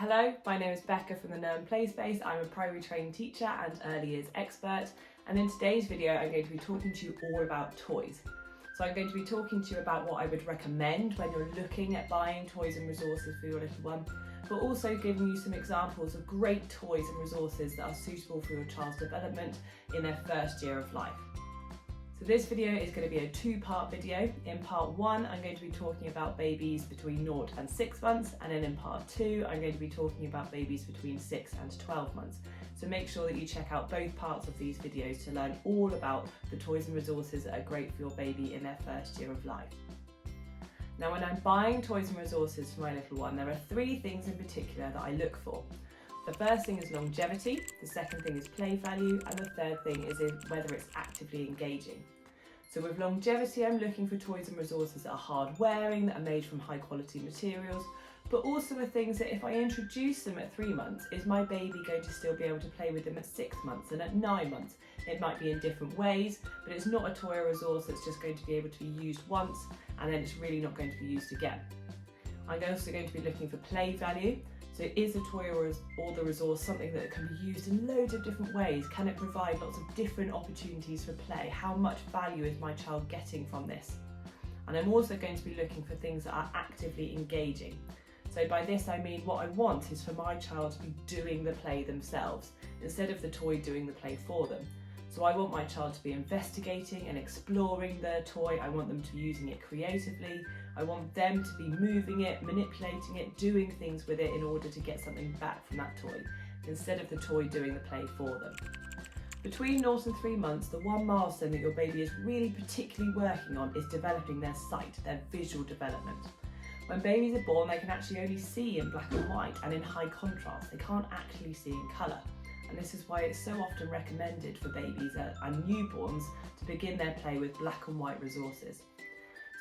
Hello, my name is Becca from the Learn Play Space. I'm a primary trained teacher and early years expert, and in today's video I'm going to be talking to you all about toys. So I'm going to be talking to you about what I would recommend when you're looking at buying toys and resources for your little one, but also giving you some examples of great toys and resources that are suitable for your child's development in their first year of life. So this video is going to be a two-part video. In part one, I'm going to be talking about babies between 0 and 6 months, and then in part two, I'm going to be talking about babies between 6 and 12 months. So make sure that you check out both parts of these videos to learn all about the toys and resources that are great for your baby in their first year of life. Now, when I'm buying toys and resources for my little one, there are three things in particular that I look for. The first thing is longevity, the second thing is play value, and the third thing is whether it's actively engaging. So with longevity, I'm looking for toys and resources that are hard wearing, that are made from high quality materials, but also the things that if I introduce them at 3 months, is my baby going to still be able to play with them at 6 months and at 9 months? It might be in different ways, but it's not a toy or resource that's just going to be able to be used once and then it's really not going to be used again. I'm also going to be looking for play value. So is the toy or the resource something that can be used in loads of different ways? Can it provide lots of different opportunities for play? How much value is my child getting from this? And I'm also going to be looking for things that are actively engaging. So by this I mean what I want is for my child to be doing the play themselves instead of the toy doing the play for them. So I want my child to be investigating and exploring their toy. I want them to be using it creatively. I want them to be moving it, manipulating it, doing things with it in order to get something back from that toy, instead of the toy doing the play for them. Between 0 and 3 months, the one milestone that your baby is really particularly working on is developing their sight, their visual development. When babies are born, they can actually only see in black and white and in high contrast. They can't actually see in colour. And this is why it's so often recommended for babies and newborns to begin their play with black and white resources.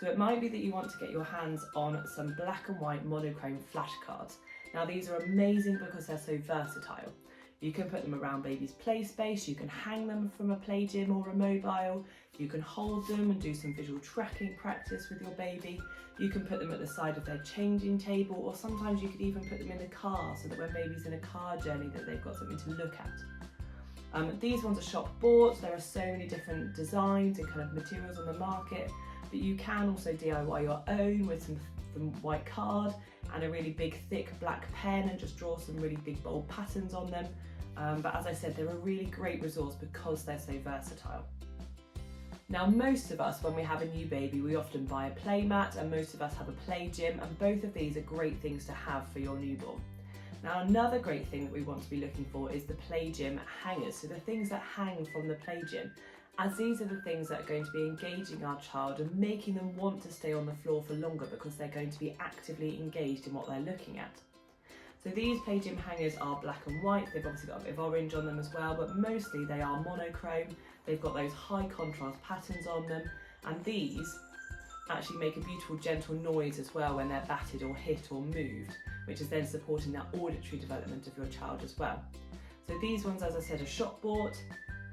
So it might be that you want to get your hands on some black and white monochrome flashcards. Now these are amazing because they're so versatile. You can put them around baby's play space, you can hang them from a play gym or a mobile, you can hold them and do some visual tracking practice with your baby, you can put them at the side of their changing table, or sometimes you could even put them in the car so that when baby's in a car journey that they've got something to look at. These ones are shop bought. There are so many different designs and kind of materials on the market, but you can also DIY your own with some white card and a really big thick black pen and just draw some really big bold patterns on them. But as I said, they're a really great resource because they're so versatile. Now most of us, when we have a new baby, we often buy a play mat, and most of us have a play gym, and both of these are great things to have for your newborn. Now another great thing that we want to be looking for is the play gym hangers, so the things that hang from the play gym, as these are the things that are going to be engaging our child and making them want to stay on the floor for longer because they're going to be actively engaged in what they're looking at. So these play gym hangers are black and white. They've obviously got a bit of orange on them as well, but mostly they are monochrome. They've got those high contrast patterns on them, and these actually make a beautiful gentle noise as well when they're batted or hit or moved, which is then supporting that auditory development of your child as well. So these ones, as I said, are shop bought.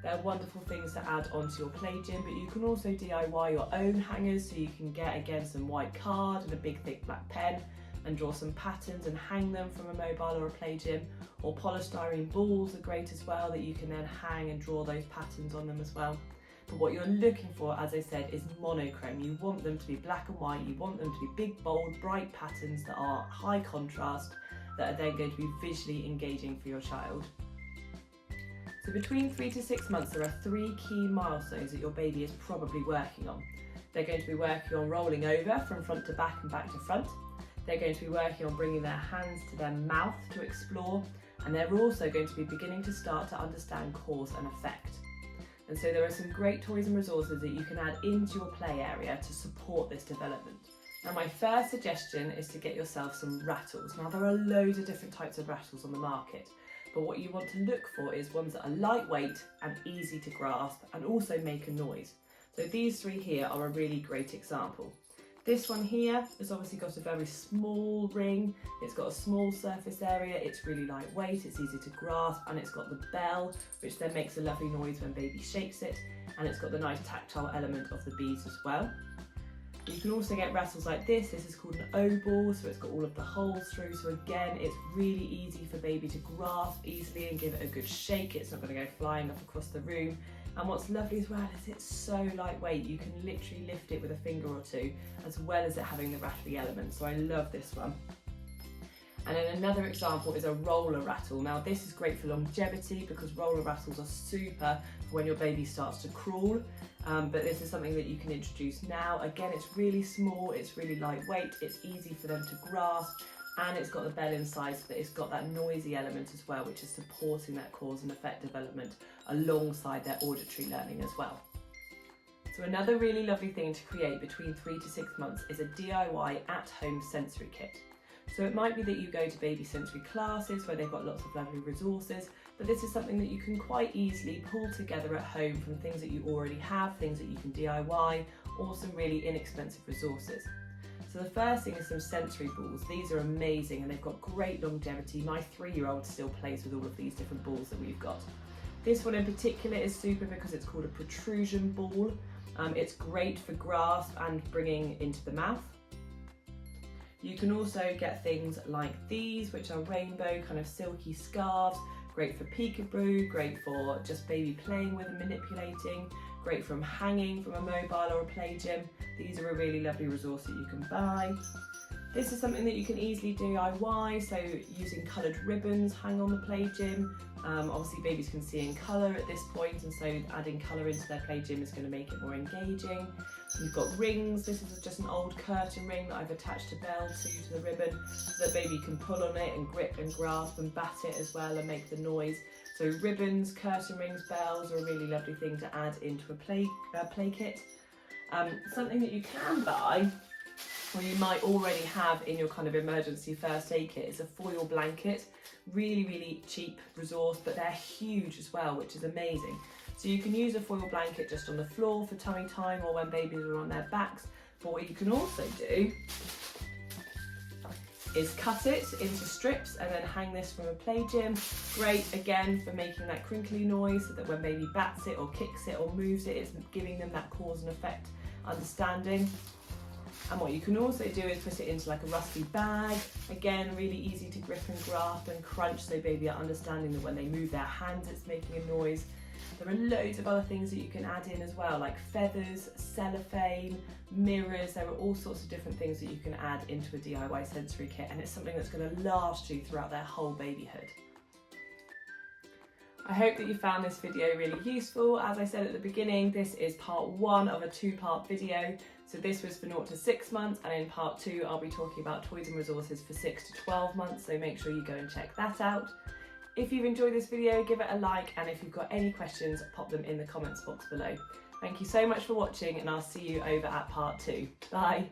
They're wonderful things to add onto your play gym, but you can also DIY your own hangers, so you can get again some white card and a big thick black pen and draw some patterns and hang them from a mobile or a play gym, or polystyrene balls are great as well that you can then hang and draw those patterns on them as well. But what you're looking for, as I said, is monochrome. You want them to be black and white, you want them to be big, bold, bright patterns that are high contrast, that are then going to be visually engaging for your child. So between 3 to 6 months, there are 3 key milestones that your baby is probably working on. They're going to be working on rolling over from front to back and back to front. They're going to be working on bringing their hands to their mouth to explore, and they're also going to be beginning to start to understand cause and effect. And so there are some great toys and resources that you can add into your play area to support this development. Now my first suggestion is to get yourself some rattles. Now there are loads of different types of rattles on the market, but what you want to look for is ones that are lightweight and easy to grasp and also make a noise. So these 3 here are a really great example. This one here has obviously got a very small ring, it's got a small surface area, it's really lightweight, it's easy to grasp, and it's got the bell, which then makes a lovely noise when baby shakes it, and it's got the nice tactile element of the beads as well. The You can also get rattles like this. This is called an O ball, so it's got all of the holes through. So again, it's really easy for baby to grasp easily and give it a good shake. It's not going to go flying off across the room. And what's lovely as well is it's so lightweight. You can literally lift it with a finger or two, as well as it having the rattly element. So I love this one. And then another example is a roller rattle. Now this is great for longevity because roller rattles are super for when your baby starts to crawl. But this is something that you can introduce now. Again, it's really small, it's really lightweight, it's easy for them to grasp, and it's got the bell inside so that it's got that noisy element as well, which is supporting that cause and effect development alongside their auditory learning as well. So another really lovely thing to create between 3 to 6 months is a DIY at-home sensory kit. So it might be that you go to baby sensory classes where they've got lots of lovely resources, but this is something that you can quite easily pull together at home from things that you already have, things that you can DIY, or some really inexpensive resources. So the first thing is some sensory balls. These are amazing and they've got great longevity. My 3-year-old still plays with all of these different balls that we've got. This one in particular is super because it's called a protrusion ball. It's great for grasp and bringing into the mouth. You can also get things like these, which are rainbow kind of silky scarves, great for peekaboo, great for just baby playing with and manipulating, great from hanging from a mobile or a play gym. These are a really lovely resource that you can buy. This is something that you can easily DIY, so using coloured ribbons, hang on the play gym. Obviously babies can see in colour at this point, and so adding colour into their play gym is going to make it more engaging. You've got rings. This is just an old curtain ring that I've attached a bell to the ribbon so that baby can pull on it and grip and grasp and bat it as well and make the noise. So ribbons, curtain rings, bells are a really lovely thing to add into a play kit. Something that you can buy, or you might already have in your kind of emergency first aid kit, is a foil blanket. Really cheap resource, but they're huge as well, which is amazing. So you can use a foil blanket just on the floor for tummy time or when babies are on their backs. But what you can also do is cut it into strips and then hang this from a play gym. Great again for making that crinkly noise so that when baby bats it or kicks it or moves it, it's giving them that cause and effect understanding. And what you can also do is put it into like a rusty bag. Again, really easy to grip and grasp and crunch, so baby are understanding that when they move their hands, it's making a noise. There are loads of other things that you can add in as well, like feathers, cellophane, mirrors. There are all sorts of different things that you can add into a DIY sensory kit, and it's something that's going to last you throughout their whole babyhood. I hope that you found this video really useful. As I said at the beginning, this is part 1 of a 2-part video. So this was for 0 to 6 months, and in part 2 I'll be talking about toys and resources for 6 to 12 months, so make sure you go and check that out. If you've enjoyed this video, give it a like, and if you've got any questions, pop them in the comments box below. Thank you so much for watching, and I'll see you over at part 2. Bye!